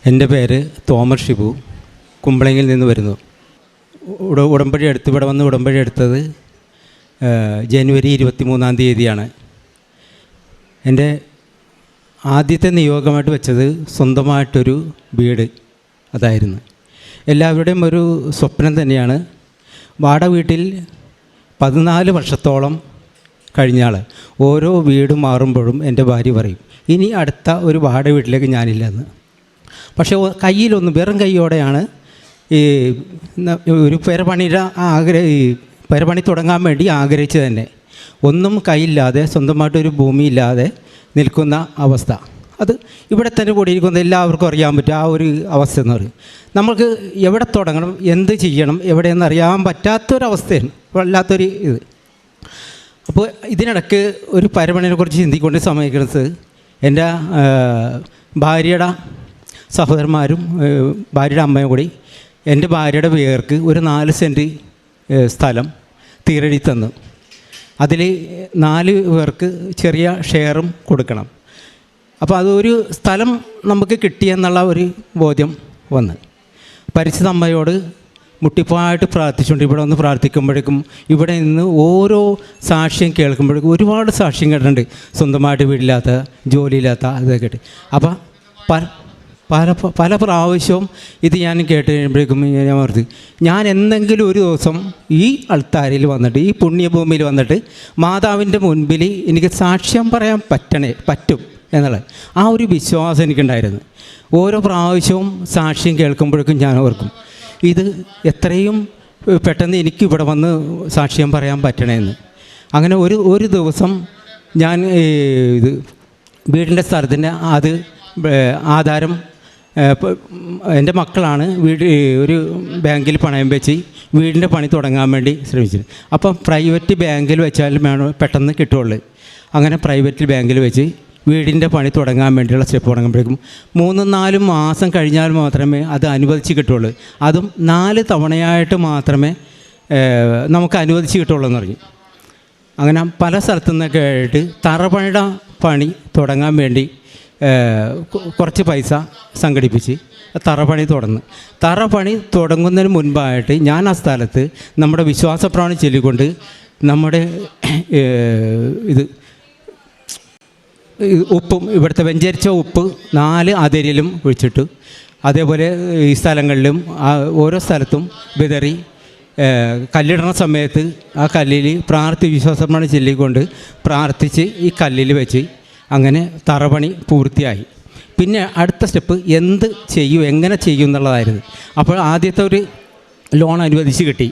എൻ്റെ പേര് തോമസ് ഷിബു, കുമ്പളങ്ങിൽ നിന്ന് വരുന്നു. ഉടമ്പടി ഇവിടെ വന്ന് ഉടമ്പടി എടുത്തത് ജനുവരി 23-ാം തീയതിയാണ്. എൻ്റെ ആദ്യത്തെ നിയോഗമായിട്ട് വെച്ചത് സ്വന്തമായിട്ടൊരു വീട് അതായിരുന്നു. എല്ലാവരുടെയും ഒരു സ്വപ്നം തന്നെയാണ്. വാടക വീട്ടിൽ 14 വർഷത്തോളം കഴിഞ്ഞാൽ ഓരോ വീട് മാറുമ്പോഴും എൻ്റെ ഭാര്യ പറയും, ഇനി അടുത്ത ഒരു വാടക വീട്ടിലേക്ക് ഞാനില്ലെന്ന്. പക്ഷേ കയ്യിലൊന്നും വെറും കൈയോടെയാണ് ഈ ഒരു പെരപണി തുടങ്ങാൻ വേണ്ടി ആഗ്രഹിച്ച് തന്നെ ഒന്നും കയ്യില്ലാതെ സ്വന്തമായിട്ടൊരു ഭൂമിയില്ലാതെ നിൽക്കുന്ന അവസ്ഥ. അത് ഇവിടെ തന്നെ കൂടിയിരിക്കുന്ന എല്ലാവർക്കും അറിയാൻ പറ്റും. ആ ഒരു അവസ്ഥ എന്ന് പറയും, നമുക്ക് എവിടെ തുടങ്ങണം, എന്ത് ചെയ്യണം, എവിടെയെന്ന് അറിയാൻ പറ്റാത്തൊരവസ്ഥയാണ്, വല്ലാത്തൊരു ഇത്. അപ്പോൾ ഇതിനിടയ്ക്ക് ഒരു പരപണിയെക്കുറിച്ച് ചിന്തിക്കൊണ്ട് സമയക്കുന്നത് എൻ്റെ ഭാര്യയുടെ സഹോദരന്മാരും ഭാര്യയുടെ അമ്മയും കൂടി എൻ്റെ ഭാര്യയുടെ പേർക്ക് ഒരു 4 സെൻറ്റ് സ്ഥലം തീരെഴുതി തന്നു. അതിൽ 4 പേർക്ക് ചെറിയ ഷെയറും കൊടുക്കണം. അപ്പോൾ അതൊരു സ്ഥലം നമുക്ക് കിട്ടിയെന്നുള്ള ഒരു ബോധ്യം വന്ന് പരിശുദ്ധ അമ്മയോട് മുട്ടിപ്പായിട്ട് പ്രാർത്ഥിച്ചുകൊണ്ട് ഇവിടെ ഒന്ന് പ്രാർത്ഥിക്കുമ്പോഴേക്കും ഇവിടെ നിന്ന് ഓരോ സാക്ഷ്യം കേൾക്കുമ്പോഴേക്കും ഒരുപാട് സാക്ഷ്യം കേട്ടിട്ടുണ്ട്. സ്വന്തമായിട്ട് വീടില്ലാത്ത, ജോലിയില്ലാത്ത ഇതൊക്കെ കേട്ട്. അപ്പോൾ പല പ്രാവശ്യവും ഇത് ഞാൻ കേട്ട് കഴിയുമ്പോഴേക്കും ഞാൻ ഓർത്ത്, ഞാൻ എന്തെങ്കിലും ഒരു ദിവസം ഈ അൾത്താരയിൽ വന്നിട്ട്, ഈ പുണ്യഭൂമിയിൽ വന്നിട്ട് മാതാവിൻ്റെ മുൻപിൽ എനിക്ക് സാക്ഷ്യം പറയാൻ പറ്റും എന്നുള്ളത് ആ ഒരു വിശ്വാസം എനിക്കുണ്ടായിരുന്നു. ഓരോ പ്രാവശ്യവും സാക്ഷ്യം കേൾക്കുമ്പോഴേക്കും ഞാൻ ഓർക്കും, ഇത് എത്രയും പെട്ടെന്ന് എനിക്ക് ഇവിടെ വന്ന് സാക്ഷ്യം പറയാൻ പറ്റണമെന്ന്. അങ്ങനെ ഒരു ദിവസം ഞാൻ ഇത് വീടിൻ്റെ സ്ഥലത്തിൻ്റെ അത് ആധാരം എൻ്റെ മക്കളാണ് ഒരു ബാങ്കിൽ പണയം വെച്ച് വീടിൻ്റെ പണി തുടങ്ങാൻ വേണ്ടി ശ്രമിച്ചത്. അപ്പം പ്രൈവറ്റ് ബാങ്കിൽ വെച്ചാലും പെട്ടെന്ന് കിട്ടുള്ളൂ. അങ്ങനെ പ്രൈവറ്റ് ബാങ്കിൽ വെച്ച് വീടിൻ്റെ പണി തുടങ്ങാൻ വേണ്ടിയുള്ള സ്റ്റെപ്പ് തുടങ്ങുമ്പോഴേക്കും 3-4 മാസം കഴിഞ്ഞാൽ മാത്രമേ അത് അനുവദിച്ച് കിട്ടുള്ളൂ. അതും 4 തവണയായിട്ട് മാത്രമേ നമുക്ക് അനുവദിച്ച് കിട്ടുള്ളൂ എന്ന് പറഞ്ഞു. അങ്ങനെ പല സ്ഥലത്തു നിന്നൊക്കെ ആയിട്ട് തറപണിയുടെ പണി തുടങ്ങാൻ വേണ്ടി കുറച്ച് പൈസ സംഘടിപ്പിച്ച് തറപണി തുടങ്ങുന്നതിന് മുൻപായിട്ട് ഞാൻ ആ സ്ഥലത്ത് നമ്മുടെ വിശ്വാസപ്രമാണം ചൊല്ലിക്കൊണ്ട് നമ്മുടെ ഉപ്പും ഇവിടുത്തെ വെഞ്ചരിച്ച ഉപ്പ് 4 അതിരിലും ഒഴിച്ചിട്ട്, അതേപോലെ ഈ സ്ഥലങ്ങളിലും ഓരോ സ്ഥലത്തും വിതറി കല്ലിടുന്ന സമയത്ത് ആ കല്ലിൽ വിശ്വാസപ്രമാണം ചൊല്ലിക്കൊണ്ട് പ്രാർത്ഥിച്ച് ഈ കല്ലിൽ വെച്ച് അങ്ങനെ തറപണി പൂർത്തിയായി. പിന്നെ അടുത്ത സ്റ്റെപ്പ് എന്ത് ചെയ്യും, എങ്ങനെ ചെയ്യും എന്നുള്ളതായിരുന്നു. അപ്പോൾ ആദ്യത്തെ ഒരു ലോൺ അനുവദിച്ച് കിട്ടി.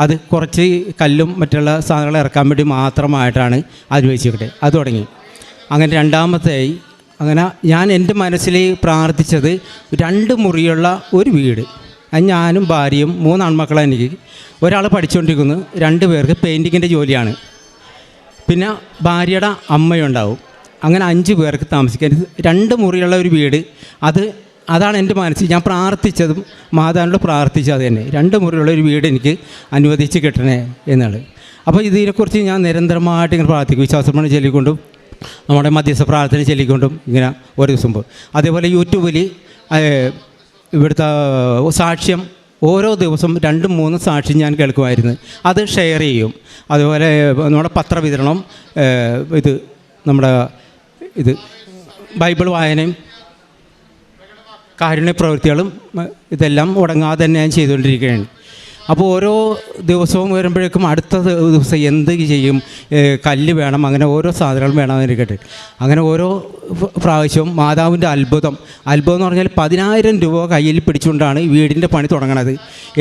അത് കുറച്ച് കല്ലും മറ്റുള്ള സാധനങ്ങൾ ഇറക്കാൻ വേണ്ടി മാത്രമായിട്ടാണ് അനുവദിച്ച് കിട്ടിയത്. അത് തുടങ്ങി. അങ്ങനെ രണ്ടാമത്തെയായി. അങ്ങനെ ഞാൻ എൻ്റെ മനസ്സിൽ പ്രാർത്ഥിച്ചത് 2 മുറിയുള്ള ഒരു വീട്. ഞാനും ഭാര്യയും 3 ആൺമക്കളാണ് എനിക്ക്. ഒരാൾ പഠിച്ചുകൊണ്ടിരിക്കുന്നു, 2 പേർക്ക് പെയിൻറ്റിങ്ങിൻ്റെ ജോലിയാണ്. പിന്നെ ഭാര്യയുടെ അമ്മയുണ്ടാവും. അങ്ങനെ 5 പേർക്ക് താമസിക്കാൻ 2 മുറിയുള്ള ഒരു വീട്. അതാണ് എൻ്റെ മനസ്സിൽ ഞാൻ പ്രാർത്ഥിച്ചതും മാതാവിനോട് പ്രാർത്ഥിച്ചത് തന്നെ. 2 മുറിയുള്ള ഒരു വീട് എനിക്ക് അനുവദിച്ച് കിട്ടണേ എന്നുള്ളത്. അപ്പോൾ ഇതിനെക്കുറിച്ച് ഞാൻ നിരന്തരമായിട്ട് ഇങ്ങനെ പ്രാർത്ഥിക്കും. വിശ്വാസപ്രമാണം ചൊല്ലിക്കൊണ്ടും നമ്മുടെ മധ്യസ്ഥ പ്രാർത്ഥന ചൊല്ലിക്കൊണ്ടും ഇങ്ങനെ ഓരോ ദിവസം പോകും. അതേപോലെ യൂട്യൂബിൽ ഇവിടുത്തെ സാക്ഷ്യം ഓരോ ദിവസം 2-3 സാക്ഷ്യം ഞാൻ കേൾക്കുമായിരുന്നു. അത് ഷെയർ ചെയ്യും. അതുപോലെ നമ്മുടെ പത്രവിതരണം, നമ്മുടെ ബൈബിൾ വായനയും കാരുണ്യ പ്രവൃത്തികളും ഇതെല്ലാം മുടങ്ങാതെ തന്നെ ഞാൻ ചെയ്തുകൊണ്ടിരിക്കുകയാണ്. അപ്പോൾ ഓരോ ദിവസവും വരുമ്പോഴേക്കും അടുത്ത ദിവസം എന്ത് ചെയ്യും, കല്ല് വേണം, അങ്ങനെ ഓരോ സാധനങ്ങളും വേണമെന്നിരിക്കട്ടെ. അങ്ങനെ ഓരോ പ്രാവശ്യവും മാതാവിൻ്റെ അത്ഭുതം എന്ന് പറഞ്ഞാൽ 10,000 രൂപ കയ്യിൽ പിടിച്ചുകൊണ്ടാണ് വീടിൻ്റെ പണി തുടങ്ങണത്.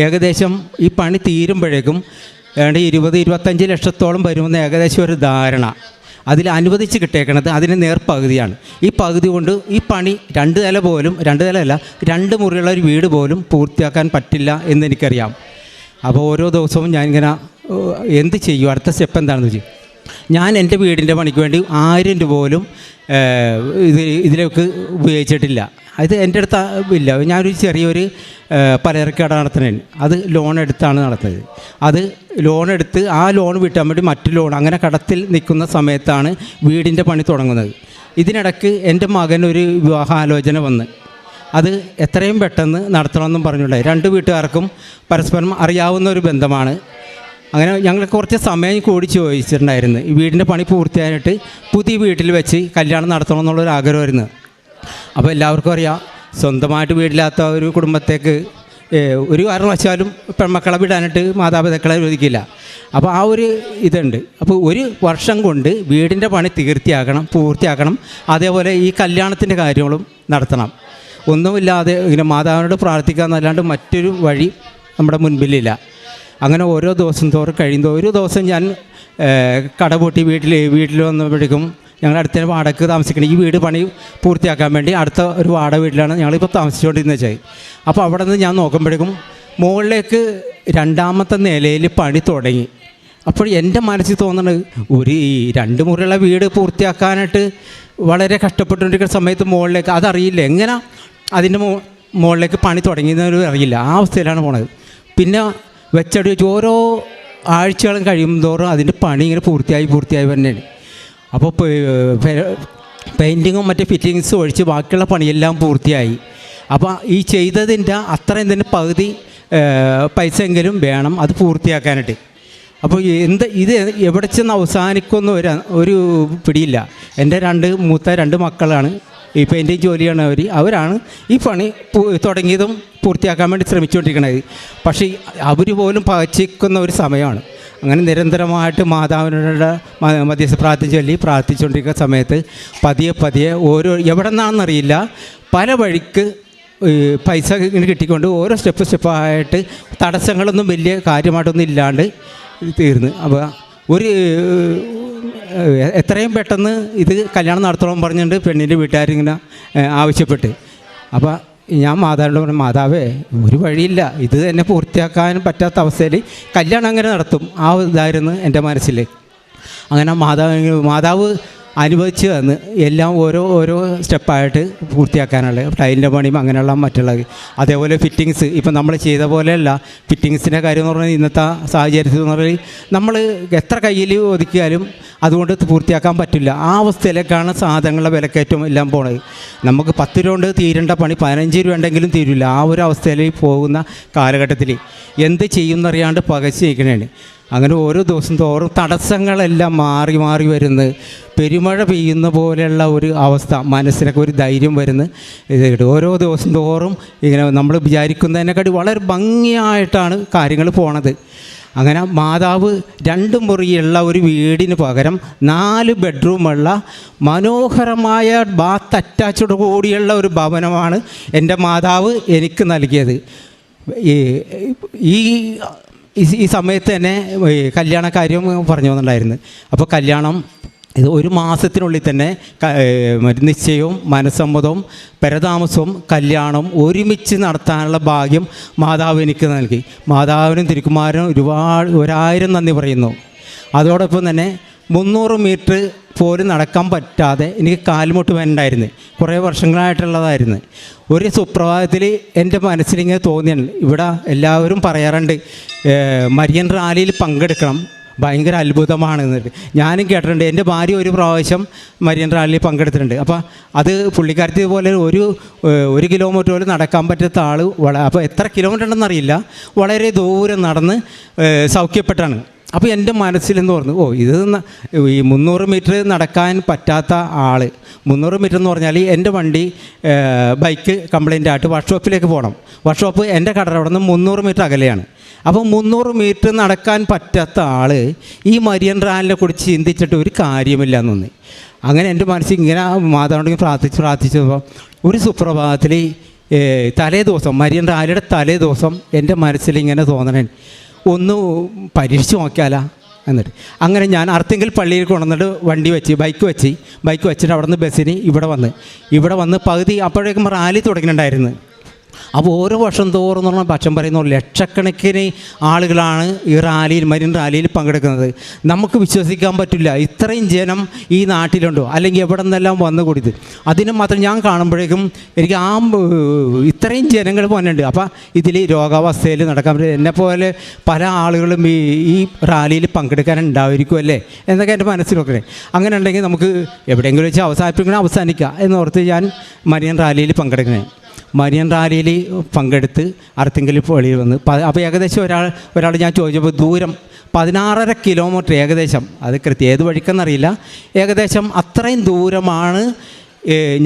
ഏകദേശം ഈ പണി തീരുമ്പോഴേക്കും 20-25 ലക്ഷത്തോളം വരുമെന്ന് ഏകദേശം ഒരു ധാരണ. അതിൽ അനുവദിച്ച് കിട്ടേക്കണത് അതിന് നേർപകുതിയാണ്. ഈ പകുതി കൊണ്ട് ഈ പണി 2 നില പോലും 2 നിലയല്ല 2 മുറിയുള്ള ഒരു വീട് പോലും പൂർത്തിയാക്കാൻ പറ്റില്ല എന്നെനിക്കറിയാം. അപ്പോൾ ഓരോ ദിവസവും ഞാനിങ്ങനെ എന്ത് ചെയ്യും, അടുത്ത സ്റ്റെപ്പ് എന്താണെന്ന് വെച്ചാൽ ഞാൻ എൻ്റെ വീടിൻ്റെ പണിക്ക് വേണ്ടി 1000 രൂപ പോലും ഇതിലേക്ക് ഉപയോഗിച്ചിട്ടില്ല. അത് എൻ്റെ അടുത്ത് ഇല്ല. ഞാനൊരു ചെറിയൊരു പലചരക്കട നടത്തുന്നതിന് അത് ലോൺ എടുത്താണ് നടത്തുന്നത്. അത് ലോൺ എടുത്ത് ആ ലോൺ വിട്ടാൻ വേണ്ടി മറ്റു ലോൺ അങ്ങനെ കടത്തിൽ നിൽക്കുന്ന സമയത്താണ് വീടിൻ്റെ പണി തുടങ്ങുന്നത്. ഇതിനിടയ്ക്ക് എൻ്റെ മകനൊരു വിവാഹാലോചന വന്ന് അത് എത്രയും പെട്ടെന്ന് നടത്തണമെന്നും പറഞ്ഞുണ്ടായി. രണ്ട് വീട്ടുകാർക്കും പരസ്പരം അറിയാവുന്ന ഒരു ബന്ധമാണ്. അങ്ങനെ ഞങ്ങൾ കുറച്ച് സമയം കൂടി ചോദിച്ചിട്ടുണ്ടായിരുന്നു ഈ വീടിൻ്റെ പണി പൂർത്തിയായിട്ട് പുതിയ വീട്ടിൽ വെച്ച് കല്യാണം നടത്തണമെന്നുള്ളൊരു ആഗ്രഹമായിരുന്നു. അപ്പോൾ എല്ലാവർക്കും അറിയാം, സ്വന്തമായിട്ട് വീടില്ലാത്ത ഒരു കുടുംബത്തേക്ക് ഒരു കാരണവശാലും പെൺമക്കളെ വിടാനായിട്ട് മാതാപിതാക്കളെ അനുവദിക്കില്ല. അപ്പോൾ ആ ഒരു ഇതുണ്ട്. അപ്പോൾ ഒരു വർഷം കൊണ്ട് വീടിൻ്റെ പണി പൂർത്തിയാക്കണം. അതേപോലെ ഈ കല്യാണത്തിൻ്റെ കാര്യങ്ങളും നടത്തണം. ഒന്നുമില്ലാതെ ഇങ്ങനെ മാതാവിനോട് പ്രാർത്ഥിക്കുക എന്നല്ലാണ്ട് മറ്റൊരു വഴി നമ്മുടെ മുൻപിലില്ല. അങ്ങനെ ഓരോ ദിവസം തോറും കഴിയുമ്പോൾ ഒരു ദിവസം ഞാൻ കടപൂട്ടി വീട്ടിൽ വന്നപ്പോഴേക്കും ഞങ്ങൾ അടുത്ത വാടകയ്ക്ക് താമസിക്കണം. ഈ വീട് പണി പൂർത്തിയാക്കാൻ വേണ്ടി അടുത്ത ഒരു വാടക വീട്ടിലാണ് ഞങ്ങളിപ്പോൾ താമസിച്ചുകൊണ്ടിരുന്നത് വെച്ചാൽ. അപ്പോൾ അവിടെ നിന്ന് ഞാൻ നോക്കുമ്പോഴേക്കും മുകളിലേക്ക് രണ്ടാമത്തെ നിലയിൽ പണി തുടങ്ങി. അപ്പോൾ എൻ്റെ മനസ്സിൽ തോന്നുന്നത് ഒരു 2 മുറിയുള്ള വീട് പൂർത്തിയാക്കാനായിട്ട് വളരെ കഷ്ടപ്പെട്ടുകൊണ്ടിരിക്കുന്ന സമയത്ത് മുകളിലേക്ക് അതറിയില്ല എങ്ങനെ അതിൻ്റെ മുകളിലേക്ക് പണി തുടങ്ങിയെന്നൊരു അറിയില്ല. ആ അവസ്ഥയിലാണ് പോണത്. പിന്നെ വെച്ചടി വെച്ച് ഓരോ ആഴ്ചകളും കഴിയുമ്പോഴും അതിൻ്റെ പണി ഇങ്ങനെ പൂർത്തിയായി തന്നെയാണ്. അപ്പോൾ പെയിൻറ്റിങ്ങും മറ്റേ ഫിറ്റിങ്സും ഒഴിച്ച് ബാക്കിയുള്ള പണിയെല്ലാം പൂർത്തിയായി. അപ്പോൾ ഈ ചെയ്തതിൻ്റെ അത്രയും തന്നെ പകുതി പൈസ എങ്കിലും വേണം അത് പൂർത്തിയാക്കാനായിട്ട്. അപ്പോൾ ഇത് എവിടെ ചെന്ന് അവസാനിക്കുമെന്ന് ഒരു പിടിയില്ല. എൻ്റെ മൂത്ത രണ്ട് മക്കളാണ് ഈ പെയിൻറ്റിങ് ജോലിയാണ് അവരാണ് ഈ പണി തുടങ്ങിയതും പൂർത്തിയാക്കാൻ വേണ്ടി ശ്രമിച്ചുകൊണ്ടിരിക്കുന്നത്. പക്ഷേ അവർ പോലും പകച്ചിക്കുന്ന ഒരു സമയമാണ്. അങ്ങനെ നിരന്തരമായിട്ട് മാതാവിനോട് മധ്യസ്ഥ പ്രാർത്ഥിച്ചുകൊണ്ടിരിക്കുന്ന സമയത്ത് പതിയെ ഓരോ എവിടെ നിന്നാണെന്നറിയില്ല പല വഴിക്ക് പൈസ ഇങ്ങനെ കിട്ടിക്കൊണ്ട് ഓരോ സ്റ്റെപ്പായിട്ട് തടസ്സങ്ങളൊന്നും വലിയ കാര്യമായിട്ടൊന്നും ഇല്ലാണ്ട് തീർന്ന്. അപ്പോൾ എത്രയും പെട്ടെന്ന് ഇത് കല്യാണം നടത്തണമെന്ന് പറഞ്ഞുകൊണ്ട് പെണ്ണിൻ്റെ വീട്ടുകാരിങ്ങനെ ആവശ്യപ്പെട്ട്. അപ്പോൾ ഞാൻ മാതാവിനോട് പറഞ്ഞു, മാതാവേ ഒരു വഴിയില്ല, ഇത് തന്നെ പൂർത്തിയാക്കാൻ പറ്റാത്ത അവസ്ഥയിൽ കല്യാണം അങ്ങനെ നടത്തും. ആ ഇതായിരുന്നു എൻ്റെ മനസ്സിൽ. അങ്ങനെ മാതാവ് അനുവദിച്ച് തന്ന് എല്ലാം ഓരോ സ്റ്റെപ്പായിട്ട് പൂർത്തിയാക്കാനുള്ള ടൈലിൻ്റെ പണിയും അങ്ങനെയുള്ള മറ്റുള്ളത്. അതേപോലെ ഫിറ്റിങ്സ് ഇപ്പം നമ്മൾ ചെയ്ത പോലെയല്ല. ഫിറ്റിങ്സിൻ്റെ കാര്യം എന്ന് പറഞ്ഞാൽ ഇന്നത്തെ സാഹചര്യത്തിൽ എന്ന് പറഞ്ഞാൽ നമ്മൾ എത്ര കയ്യിൽ ഒതുക്കിയാലും അതുകൊണ്ട് പൂർത്തിയാക്കാൻ പറ്റില്ല. ആ അവസ്ഥയിലേക്കാണ് സാധനങ്ങളുടെ വിലക്കയറ്റവും എല്ലാം പോണത്. നമുക്ക് 10 രൂപ കൊണ്ട് തീരേണ്ട പണി 15 രൂപ ഉണ്ടെങ്കിലും തീരില്ല. ആ ഒരു അവസ്ഥയിൽ പോകുന്ന കാലഘട്ടത്തിൽ എന്ത് ചെയ്യുമെന്നറിയാണ്ട് പകച്ച് നിൽക്കണേണ്. അങ്ങനെ ഓരോ ദിവസം തോറും തടസ്സങ്ങളെല്ലാം മാറി വരുന്നത്, പെരുമഴ പെയ്യുന്ന പോലെയുള്ള ഒരു അവസ്ഥ, മനസ്സിനൊക്കെ ഒരു ധൈര്യം വരുന്നത് ഇത് ഓരോ ദിവസം തോറും ഇങ്ങനെ നമ്മൾ വിചാരിക്കുന്നതിനെക്കാട്ടി വളരെ ഭംഗിയായിട്ടാണ് കാര്യങ്ങൾ പോണത്. അങ്ങനെ മാതാവ് 2 മുറിയുള്ള ഒരു വീടിന് പകരം 4 ബെഡ്റൂമുള്ള മനോഹരമായ ബാത്ത് അറ്റാച്ചോട് കൂടിയുള്ള ഒരു ഭവനമാണ് എൻ്റെ മാതാവ് എനിക്ക് നൽകിയത്. ഈ സമയത്ത് തന്നെ കല്യാണ കാര്യം പറഞ്ഞു വന്നിട്ടുണ്ടായിരുന്നു. അപ്പോൾ കല്യാണം ഇത് 1 മാസത്തിനുള്ളിൽ തന്നെ നിശ്ചയവും മനസ്സമ്മതവും പരതാമസവും കല്യാണവും ഒരുമിച്ച് നടത്താനുള്ള ഭാഗ്യം മാതാവ് എനിക്ക് നൽകി. മാതാവിനും തിരുക്കുമാരനും 1000 നന്ദി പറയുന്നു. അതോടൊപ്പം തന്നെ 300 മീറ്റർ പോലും നടക്കാൻ പറ്റാതെ എനിക്ക് കാൽമുട്ട് വേണ്ടായിരുന്നു. കുറേ വർഷങ്ങളായിട്ടുള്ളതായിരുന്നു. ഒരു സുപ്രഭാതത്തിൽ എൻ്റെ മനസ്സിലിങ്ങനെ തോന്നിയാണ്, ഇവിടെ എല്ലാവരും പറയാറുണ്ട് മരിയൻ റാലിയിൽ പങ്കെടുക്കണം, ഭയങ്കര അത്ഭുതമാണ് എന്നിട്ട്. ഞാനും കേട്ടിട്ടുണ്ട്. എൻ്റെ ഭാര്യ ഒരു പ്രാവശ്യം മരിയൻ റാലിയിൽ പങ്കെടുത്തിട്ടുണ്ട്. അപ്പോൾ അത് പുള്ളിക്കാരത്തി പോലെ ഒരു കിലോമീറ്റർ പോലും നടക്കാൻ പറ്റാത്ത ആൾ അപ്പോൾ എത്ര കിലോമീറ്റർ ഉണ്ടെന്നറിയില്ല, വളരെ ദൂരം നടന്ന് സൗഖ്യപ്പെട്ടാണ്. അപ്പോൾ എൻ്റെ മനസ്സിലെന്ന് പറഞ്ഞു, ഇത് ഈ 300 മീറ്റർ നടക്കാൻ പറ്റാത്ത ആൾ, 300 മീറ്റർ എന്ന് പറഞ്ഞാൽ എൻ്റെ വണ്ടി ബൈക്ക് കംപ്ലൈൻ്റ് ആയിട്ട് വർക്ക്ഷോപ്പിലേക്ക് പോകണം. വർക്ക്ഷോപ്പ് എൻ്റെ കടയുടെ അവിടെ നിന്ന് 300 മീറ്റർ അകലെയാണ്. അപ്പോൾ 300 മീറ്റർ നടക്കാൻ പറ്റാത്ത ആൾ ഈ മരിയൻ റാലിനെ കുറിച്ച് ചിന്തിച്ചിട്ട് ഒരു കാര്യമില്ല എന്നൊന്ന്. അങ്ങനെ എൻ്റെ മനസ്സിൽ ഇങ്ങനെ മാതാവിനോട് പ്രാർത്ഥിച്ചപ്പോൾ ഒരു സുപ്രഭാതത്തിൽ തലേദിവസം മരിയൻ റാലിയുടെ തലേദിവസം എൻ്റെ മനസ്സിൽ ഇങ്ങനെ തോന്നണേ, ഒന്ന് പരീക്ഷിച്ച് നോക്കിയാലോ എന്നിട്ട്. അങ്ങനെ ഞാൻ അർത്തിങ്കൽ പള്ളിയിൽ കൊണ്ടുവന്നിട്ട് ബൈക്ക് വെച്ചിട്ട് അവിടെ നിന്ന് ബസ്സിന് ഇവിടെ വന്ന് പകുതി അപ്പോഴേക്കും റാലി തുടങ്ങിയിട്ടുണ്ടായിരുന്നു. അപ്പോൾ ഓരോ വർഷം തോറും പറഞ്ഞാൽ പക്ഷം പറയുന്ന ലക്ഷക്കണക്കിന് ആളുകളാണ് ഈ മരിയൻ റാലിയിൽ പങ്കെടുക്കുന്നത്. നമുക്ക് വിശ്വസിക്കാൻ പറ്റില്ല ഇത്രയും ജനം ഈ നാട്ടിലുണ്ടോ, അല്ലെങ്കിൽ എവിടെ നിന്നെല്ലാം വന്നു കൂടിയത്. അതിന് മാത്രം ഞാൻ കാണുമ്പോഴേക്കും എനിക്ക് ഇത്രയും ജനങ്ങൾ പോകുന്നുണ്ട്. അപ്പോൾ ഇതിൽ രോഗാവസ്ഥയിൽ നടക്കാൻ പറ്റും എന്നെപ്പോലെ പല ആളുകളും ഈ റാലിയിൽ പങ്കെടുക്കാനുണ്ടായിരിക്കുമല്ലേ എന്നൊക്കെ എൻ്റെ മനസ്സിലൊക്കെ. അങ്ങനെ ഉണ്ടെങ്കിൽ നമുക്ക് എവിടെയെങ്കിലും വെച്ച് അവസാനിപ്പിക്കണം, അവസാനിക്കുക എന്നോർത്ത് ഞാൻ മരിയൻ റാലിയിൽ പങ്കെടുക്കണേ. മരിയൻ റാലിയിൽ പങ്കെടുത്ത് അർത്തിങ്കൽ പള്ളിയിൽ വന്ന് അപ്പോൾ ഏകദേശം ഒരാൾ ഞാൻ ചോദിച്ചപ്പോൾ ദൂരം 16.5 കിലോമീറ്റർ ഏകദേശം, അത് ഏത് വഴിക്കെന്നറിയില്ല, ഏകദേശം അത്രയും ദൂരമാണ്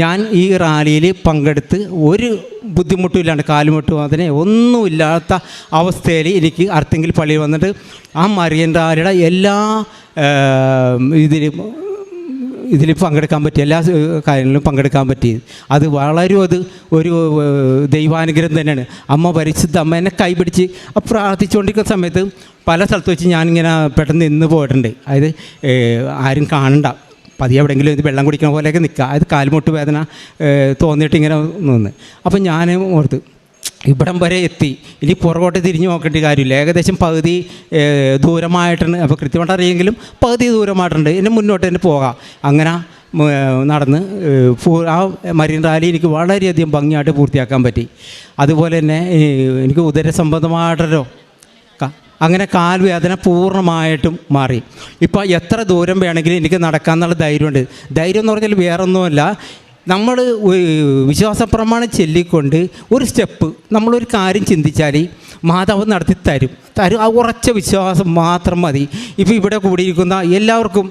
ഞാൻ ഈ റാലിയിൽ പങ്കെടുത്ത് ഒരു ബുദ്ധിമുട്ടുമില്ലാണ്ട് കാലുമുട്ടും അതിനെ ഒന്നുമില്ലാത്ത അവസ്ഥയിൽ എനിക്ക് അർത്തിങ്കൽ പള്ളിയിൽ വന്നിട്ട് ആ മരിയൻ റാലിയുടെ എല്ലാ ഇതിൽ പങ്കെടുക്കാൻ പറ്റി, എല്ലാ കാര്യങ്ങളിലും പങ്കെടുക്കാൻ പറ്റി. അത് വളരെ ഒരു ദൈവാനുഗ്രഹം തന്നെയാണ്. അമ്മ പരിശുദ്ധ അമ്മ എന്നെ കൈപിടിച്ച് പ്രാർത്ഥിച്ചുകൊണ്ടിരിക്കുന്ന സമയത്ത് പല സ്ഥലത്ത് വെച്ച് ഞാനിങ്ങനെ പെട്ടെന്ന് നിന്ന് പോയിട്ടുണ്ട്. അതായത് ആരും കാണണ്ട, പതിയെ എവിടെയെങ്കിലും ഇത് വെള്ളം കുടിക്കുന്ന പോലെയൊക്കെ നിൽക്കുക, അതായത് കാൽമുട്ട് വേദന തോന്നിയിട്ട് ഇങ്ങനെ നിന്ന്. അപ്പം ഞാൻ ഓർത്ത് ഇവിടം വരെ എത്തി, ഇനി പുറകോട്ട് തിരിഞ്ഞു നോക്കേണ്ട കാര്യമില്ല, ഏകദേശം പകുതി ദൂരമായിട്ടുണ്ട്. അപ്പോൾ കൃത്യമായിട്ട് അറിയെങ്കിലും പകുതി ദൂരമായിട്ടുണ്ട്, ഇനി മുന്നോട്ട് തന്നെ പോകാം. അങ്ങനെ നടന്ന് ആ മരിയൻ റാലി എനിക്ക് വളരെയധികം ഭംഗിയായിട്ട് പൂർത്തിയാക്കാൻ പറ്റി. അതുപോലെ തന്നെ എനിക്ക് ഉദരസംബന്ധമായിട്ടൊരു അങ്ങനെ കാൽവേദന പൂർണ്ണമായിട്ടും മാറി. ഇപ്പോൾ എത്ര ദൂരം വേണമെങ്കിലും എനിക്ക് നടക്കാമെന്നുള്ള ധൈര്യമുണ്ട്. ധൈര്യം എന്ന് പറഞ്ഞാൽ വേറൊന്നുമല്ല, നമ്മൾ വിശ്വാസപ്രമാണം ചൊല്ലിക്കൊണ്ട് ഒരു സ്റ്റെപ്പ് നമ്മളൊരു കാര്യം ചിന്തിച്ചാൽ മാതാവ് നടത്തി തരും. ആ ഉറച്ച വിശ്വാസം മാത്രം മതി. ഇപ്പോൾ ഇവിടെ കൂടിയിരിക്കുന്ന എല്ലാവർക്കും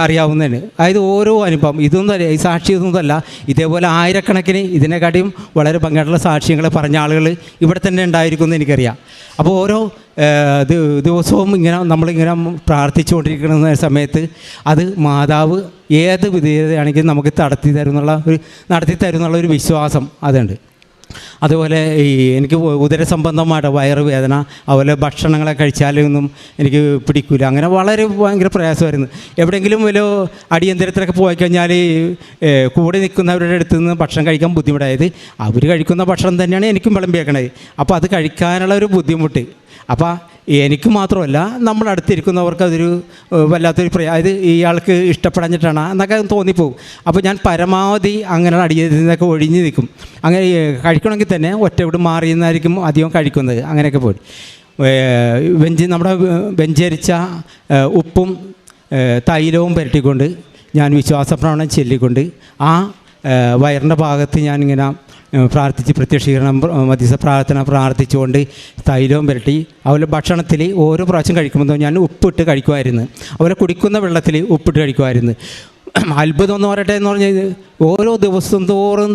അറിയാവുന്നതാണ്. അതായത് ഓരോ അനുഭവം ഇതൊന്നും ഈ സാക്ഷി ഇതൊന്നുമല്ല, ഇതേപോലെ ആയിരക്കണക്കിന് ഇതിനെക്കാട്ടിയും വളരെ ഭംഗിയായിട്ടുള്ള സാക്ഷ്യങ്ങൾ പറഞ്ഞ ആളുകൾ ഇവിടെ തന്നെ ഉണ്ടായിരിക്കുമെന്ന് എനിക്കറിയാം. അപ്പോൾ ഓരോ ദിവസവും നമ്മളിങ്ങനെ പ്രാർത്ഥിച്ചുകൊണ്ടിരിക്കുന്ന സമയത്ത് അത് മാതാവ് ഏത് വിധേയതയാണെങ്കിലും നമുക്ക് നടത്തി തരുന്നുള്ള ഒരു വിശ്വാസം അതുണ്ട്. അതുപോലെ എനിക്ക് ഉദരസംബന്ധമായിട്ട് വയറുവേദന, അതുപോലെ ഭക്ഷണങ്ങളെ കഴിച്ചാലൊന്നും എനിക്ക് പിടിക്കില്ല, അങ്ങനെ ഭയങ്കര പ്രയാസമായിരുന്നു. എവിടെയെങ്കിലും വല്ല അടിയന്തരത്തിലൊക്കെ പോയി കഴിഞ്ഞാൽ കൂടെ നിൽക്കുന്നവരുടെ അടുത്ത് നിന്ന് ഭക്ഷണം കഴിക്കാൻ ബുദ്ധിമുട്ടായത്, അവർ കഴിക്കുന്ന ഭക്ഷണം തന്നെയാണ് എനിക്കും വിളമ്പിയേക്കണത്. അപ്പോൾ അത് കഴിക്കാനുള്ള ഒരു ബുദ്ധിമുട്ട്, അപ്പോൾ എനിക്ക് മാത്രമല്ല നമ്മളടുത്തിരിക്കുന്നവർക്ക് അതൊരു വല്ലാത്തൊരു അതായത് ഇയാൾക്ക് ഇഷ്ടപ്പെടാഞ്ഞിട്ടാണ് എന്നൊക്കെ തോന്നിപ്പോവും. അപ്പോൾ ഞാൻ പരമാവധി അങ്ങനെ അടിയതിനൊക്കെ ഒഴിഞ്ഞ് നിൽക്കും. അങ്ങനെ കഴിക്കണമെങ്കിൽ തന്നെ ഒറ്റയോട് മാറിയെന്നായിരിക്കും അധികം കഴിക്കുന്നത്. അങ്ങനെയൊക്കെ പോയി നമ്മുടെ വെഞ്ചരിച്ച ഉപ്പും തൈലവും പുരട്ടിക്കൊണ്ട് ഞാൻ വിശ്വാസപ്രമാണം ചൊല്ലിക്കൊണ്ട് ആ വയറിൻ്റെ ഭാഗത്ത് ഞാനിങ്ങനെ പ്രാർത്ഥിച്ച് പ്രത്യക്ഷീകരണം മധ്യസ്ഥ പ്രാർത്ഥന പ്രാർത്ഥിച്ചുകൊണ്ട് തൈലവും പുരട്ടി. അതുപോലെ ഭക്ഷണത്തിൽ ഓരോ പ്രാവശ്യം കഴിക്കുമ്പോൾ ഞാൻ ഉപ്പിട്ട് കഴിക്കുമായിരുന്നു, അതുപോലെ കുടിക്കുന്ന വെള്ളത്തിൽ ഉപ്പിട്ട് കഴിക്കുമായിരുന്നു. അത്ഭുതം എന്ന് പറയട്ടെ എന്ന് പറഞ്ഞാൽ ഓരോ ദിവസം തോറും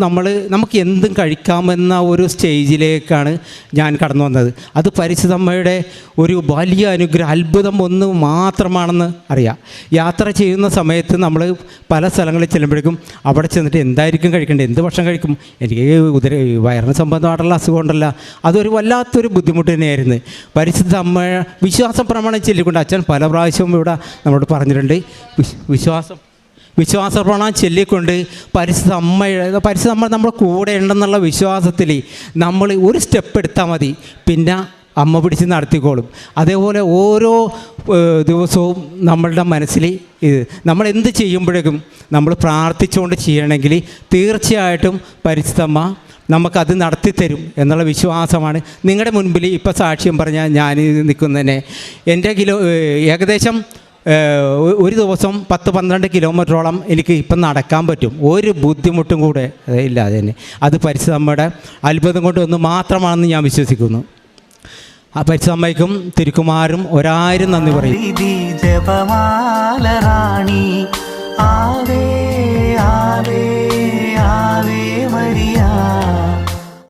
നമുക്ക് എന്തും കഴിക്കാമെന്ന ഒരു സ്റ്റേജിലേക്കാണ് ഞാൻ കടന്നു വന്നത്. അത് പരിശുദ്ധമ്മയുടെ ഒരു വലിയ അനുഗ്രഹം, അത്ഭുതം ഒന്ന് മാത്രമാണെന്ന് അറിയാം. യാത്ര ചെയ്യുന്ന സമയത്ത് നമ്മൾ പല സ്ഥലങ്ങളിൽ ചെല്ലുമ്പോഴേക്കും അവിടെ ചെന്നിട്ട് എന്തായിരിക്കും കഴിക്കേണ്ടത്, എന്ത് ഭക്ഷണം കഴിക്കും, എനിക്ക് വയറിന് സംബന്ധമായിട്ടുള്ള അസുഖം ഉണ്ടല്ല, അതൊരു വല്ലാത്തൊരു ബുദ്ധിമുട്ട് തന്നെയായിരുന്നു. പരിശുദ്ധ അമ്മ വിശ്വാസം പ്രമാണം ചൊല്ലിക്കൊണ്ട് അച്ഛൻ പല പ്രാവശ്യവും ഇവിടെ നമ്മളോട് പറഞ്ഞിട്ടുണ്ട്. വിശ്വാസപ്രമാണം ചൊല്ലിക്കൊണ്ട് പരിശുദ്ധ അമ്മ നമ്മുടെ കൂടെ ഉണ്ടെന്നുള്ള വിശ്വാസത്തിൽ നമ്മൾ ഒരു സ്റ്റെപ്പ് എടുത്താൽ മതി, പിന്നെ അമ്മ പിടിച്ച് നടത്തിക്കോളും. അതേപോലെ ഓരോ ദിവസവും നമ്മളുടെ മനസ്സിൽ നമ്മൾ എന്ത് ചെയ്യുമ്പോഴേക്കും നമ്മൾ പ്രാർത്ഥിച്ചുകൊണ്ട് ചെയ്യണമെങ്കിൽ തീർച്ചയായിട്ടും പരിശുദ്ധമ്മ നമുക്കത് നടത്തിത്തരും എന്നുള്ള വിശ്വാസമാണ് നിങ്ങളുടെ മുൻപിൽ ഇപ്പോൾ സാക്ഷ്യം പറഞ്ഞാൽ ഞാൻ നിൽക്കുന്നതന്നെ. എൻ്റെ ഏകദേശം ഒരു ദിവസം 10-12 കിലോമീറ്ററോളം എനിക്ക് ഇപ്പം നടക്കാൻ പറ്റും, ഒരു ബുദ്ധിമുട്ടും കൂടെ ഇല്ലാതെ തന്നെ. അത് പരിശുദ്ധമ്മയുടെ അത്ഭുതം കൊണ്ട് ഒന്ന് മാത്രമാണെന്ന് ഞാൻ വിശ്വസിക്കുന്നു. ആ പരിശുദ്ധമ്മയ്ക്കും തിരുക്കുമാരും 1000 നന്ദി പറയും.